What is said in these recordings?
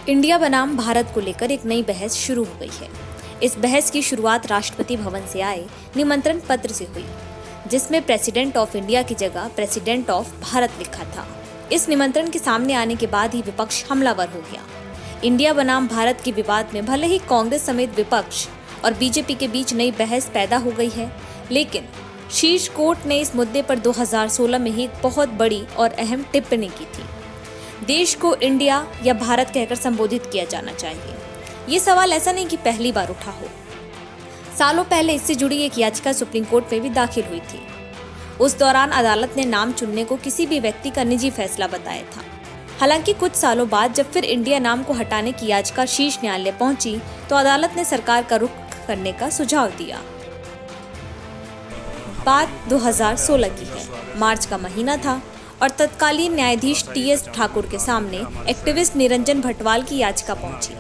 India बनाम भारत को लेकर एक नई बहस शुरू हो गई है। इस बहस की शुरुआत राष्ट्रपति भवन से आए निमंत्रण पत्र से हुई, जिसमें प्रेसिडेंट ऑफ इंडिया की जगह प्रेसिडेंट ऑफ भारत लिखा था। इस निमंत्रण के सामने आने के बाद ही विपक्ष हमलावर हो गया। इंडिया बनाम भारत के विवाद में भले ही कांग्रेस समेत विपक्ष और बीजेपी के बीच नई बहस पैदा हो गई है, लेकिन शीर्ष कोर्ट ने इस मुद्दे पर 2016 में ही एक बहुत बड़ी और अहम टिप्पणी की थी। देश को इंडिया या भारत कहकर संबोधित किया जाना चाहिए। ये सवाल ऐसा नहीं कि पहली बार उठा हो। सालों पहले इससे जुड़ी एक याचिका सुप्रीम कोर्ट में भी दाखिल हुई थी। उस दौरान अदालत ने नाम चुनने को किसी भी व्यक्ति का निजी फैसला बताया था। हालांकि कुछ सालों बाद जब फिर इंडिया नाम को हटाने की याचिका शीर्ष न्यायालय पहुंची, तो अदालत ने सरकार का रुख करने का सुझाव दिया। बात 2016 की है। मार्च का महीना था और तत्कालीन न्यायाधीश टीएस ठाकुर के सामने एक्टिविस्ट निरंजन भटवाल की याचिका पहुंची।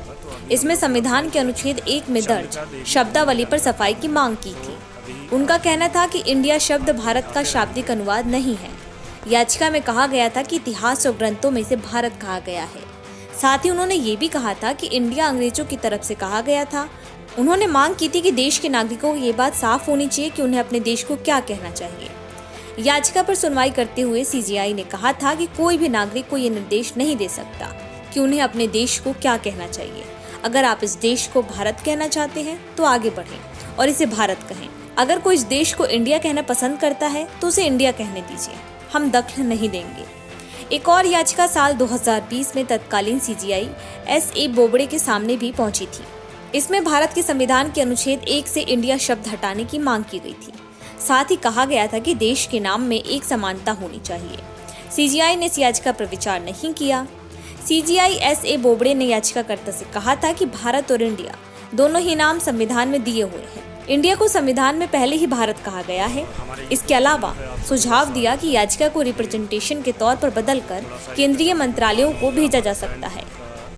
इसमें संविधान के अनुच्छेद 1 में दर्ज शब्दावली पर सफाई की मांग की थी। उनका कहना था कि इंडिया शब्द भारत का शाब्दिक अनुवाद नहीं है। याचिका में कहा गया था कि इतिहास और ग्रंथों में इसे भारत कहा गया है। साथ ही उन्होंने ये भी कहा था कि इंडिया अंग्रेजों की तरफ से कहा गया था। उन्होंने मांग की थी कि देश के नागरिकों को ये बात साफ होनी चाहिए कि उन्हें अपने देश को क्या कहना चाहिए। याचिका पर सुनवाई करते हुए सीजेआई ने कहा था कि कोई भी नागरिक को ये निर्देश नहीं दे सकता कि उन्हें अपने देश को क्या कहना चाहिए। अगर आप इस देश को भारत कहना चाहते हैं तो आगे बढ़ें और इसे भारत कहें। अगर कोई इस देश को इंडिया कहना पसंद करता है तो उसे इंडिया कहने दीजिए, हम दखल नहीं देंगे। एक और याचिका साल 2020 में तत्कालीन सीजेआई एस.ए. बोबड़े के सामने भी पहुंची थी। इसमें भारत के संविधान के अनुच्छेद 1 से इंडिया शब्द हटाने की मांग की गई थी। साथ ही कहा गया था कि देश के नाम में एक समानता होनी चाहिए। सीजेआई ने इस याचिका पर विचार नहीं किया। सीजेआई एस.ए. बोबड़े ने याचिकाकर्ता से कहा था कि भारत और इंडिया दोनों ही नाम संविधान में दिए हुए हैं। इंडिया को संविधान में पहले ही भारत कहा गया है। इसके अलावा सुझाव दिया कि याचिका को रिप्रेजेंटेशन के तौर पर बदलकर केंद्रीय मंत्रालयों को भेजा जा सकता है।